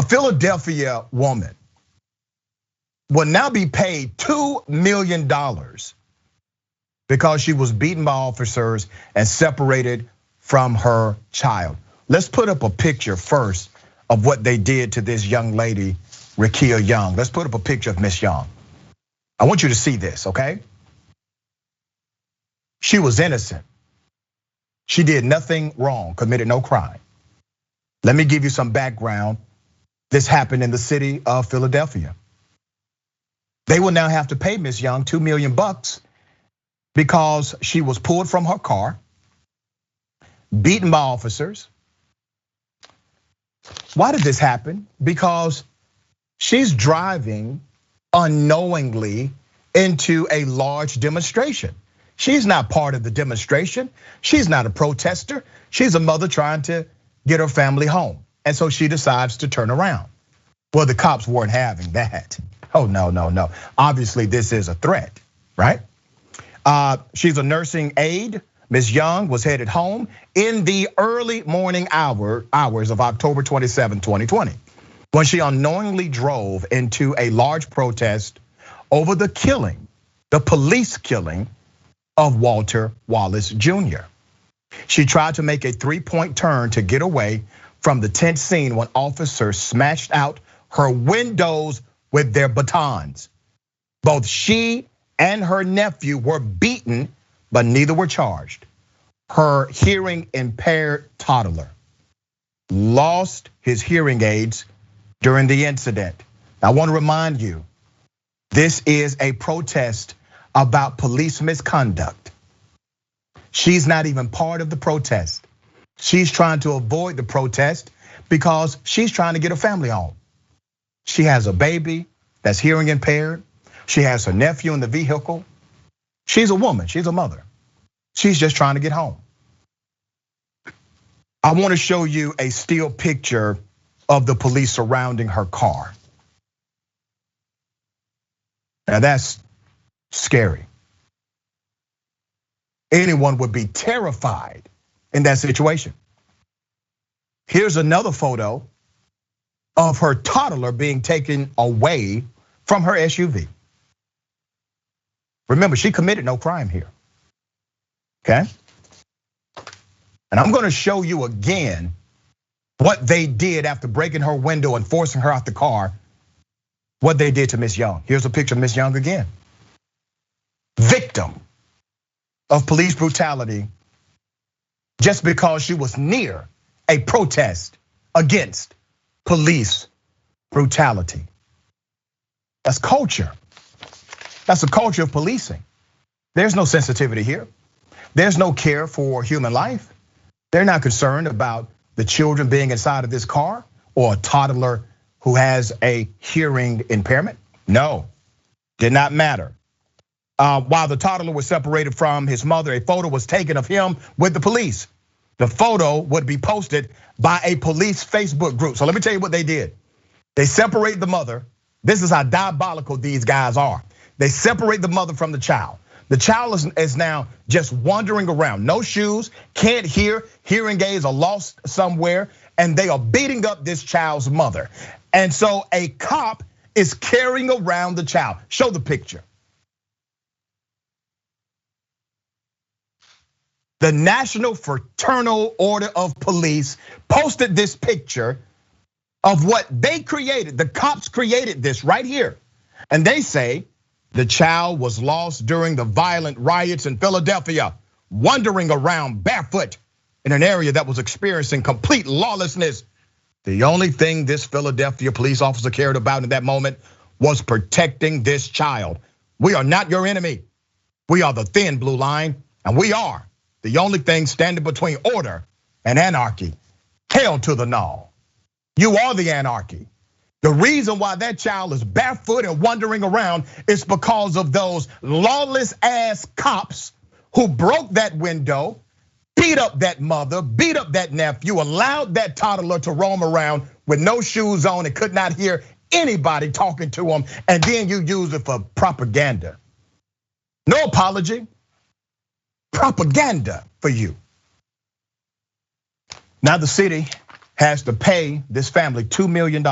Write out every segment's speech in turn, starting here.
Philadelphia woman will now be paid $2 million because she was beaten by officers and separated from her child. Let's put up a picture first of what they did to this young lady, Rickia Young. Let's put up a picture of Miss Young. I want you to see this, okay? She was innocent. She did nothing wrong, committed no crime. Let me give you some background. This happened in the city of Philadelphia. They will now have to pay Miss Young $2 million because she was pulled from her car, beaten by officers. Why did this happen? Because she's driving unknowingly into a large demonstration. She's not part of the demonstration. She's not a protester. She's a mother trying to get her family home. And so she decides to turn around. Well, the cops weren't having that. Oh, no. Obviously, this is a threat, right? She's a nursing aide. Ms. Young was headed home in the early morning hours of October 27, 2020, when she unknowingly drove into a large protest over the police killing of Walter Wallace Jr. She tried to make a 3-point turn to get away from the tense scene when officers smashed out her windows with their batons. Both she and her nephew were beaten, but neither were charged. Her hearing impaired toddler lost his hearing aids during the incident. I want to remind you, this is a protest about police misconduct. She's not even part of the protest. She's trying to avoid the protest because she's trying to get her family home. She has a baby that's hearing impaired. She has her nephew in the vehicle. She's a woman, she's a mother. She's just trying to get home. I want to show you a still picture of the police surrounding her car. Now that's scary. Anyone would be terrified in that situation. Here's another photo of her toddler being taken away from her SUV. Remember, she committed no crime here, okay? And I'm gonna show you again what they did after breaking her window and forcing her out the car, what they did to Miss Young. Here's a picture of Miss Young again. Victim of police brutality just because she was near a protest against police brutality. That's culture. That's a culture of policing. There's no sensitivity here. There's no care for human life. They're not concerned about the children being inside of this car or a toddler who has a hearing impairment. No, did not matter. While the toddler was separated from his mother, a photo was taken of him with the police. The photo would be posted by a police Facebook group. So let me tell you what they did. They separate the mother. This is how diabolical these guys are. They separate the mother from the child. The child is now just wandering around, no shoes, can't hear, hearing aids are lost somewhere, and they are beating up this child's mother. And so a cop is carrying around the child. Show the picture. The National Fraternal Order of Police posted this picture of what they created. The cops created this right here. And they say the child was lost during the violent riots in Philadelphia, wandering around barefoot in an area that was experiencing complete lawlessness. The only thing this Philadelphia police officer cared about in that moment was protecting this child. We are not your enemy. We are the thin blue line, and we are the only thing standing between order and anarchy. Hail to the no. You are the anarchy. The reason why that child is barefoot and wandering around is because of those lawless ass cops who broke that window, beat up that mother, beat up that nephew, allowed that toddler to roam around with no shoes on and could not hear anybody talking to him, and then you use it for propaganda. No apology. Propaganda for you. Now the city has to pay this family $2 million.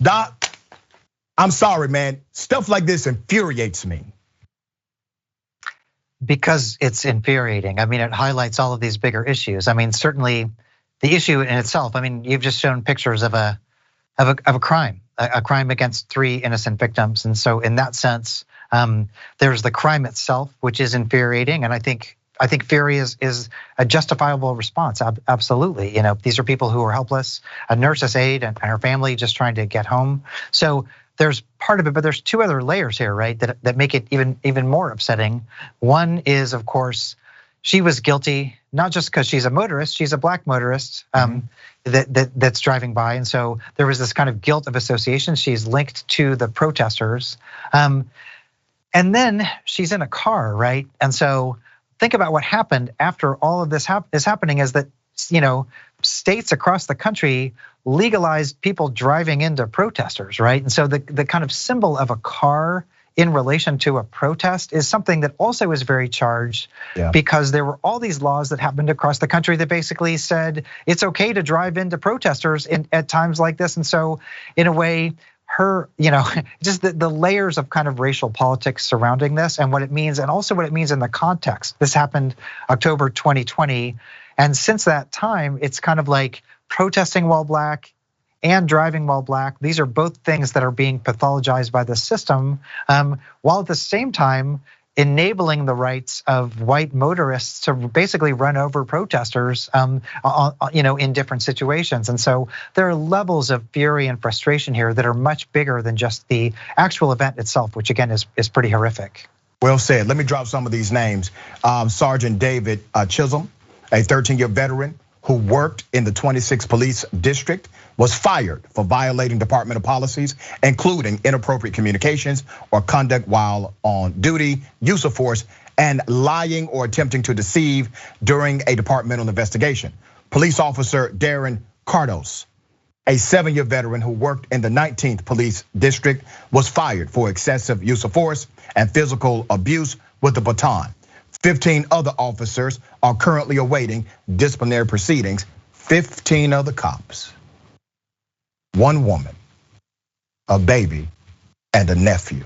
Doc, I'm sorry, man. Stuff like this infuriates me. Because it's infuriating. I mean, it highlights all of these bigger issues. I mean, certainly the issue in itself, I mean, you've just shown pictures of a crime against 3 innocent victims. And so in that sense, there's the crime itself, which is infuriating. And I think fury is a justifiable response, absolutely. You know, these are people who are helpless, a nurse's aide and her family just trying to get home. So there's part of it, but there's 2 other layers here, right? That make it even more upsetting. One is, of course, she was guilty, not just because she's a motorist, she's a black motorist that's driving by. And so there was this kind of guilt of association. She's linked to the protesters. And then she's in a car, right? And so think about what happened after all of this is happening is that, you know, states across the country legalized people driving into protesters, right? And so the kind of symbol of a car in relation to a protest is something that also is very charged because there were all these laws that happened across the country that basically said it's okay to drive into protesters at times like this. And so in a way, just the layers of kind of racial politics surrounding this and what it means, and also what it means in the context. This happened October 2020. And since that time, it's kind of like protesting while black and driving while black. These are both things that are being pathologized by the system, while at the same time enabling the rights of white motorists to basically run over protesters, in different situations. And so there are levels of fury and frustration here that are much bigger than just the actual event itself, which again is pretty horrific. Well said. Let me drop some of these names. Sergeant David Chisholm, a 13-year veteran who worked in the 26th Police District, was fired for violating departmental policies, including inappropriate communications or conduct while on duty, use of force, and lying or attempting to deceive during a departmental investigation. Police officer Darren Cardos, a 7-year veteran who worked in the 19th Police District, was fired for excessive use of force and physical abuse with a baton. 15 other officers are currently awaiting disciplinary proceedings. 15 other cops, 1 woman, a baby, and a nephew.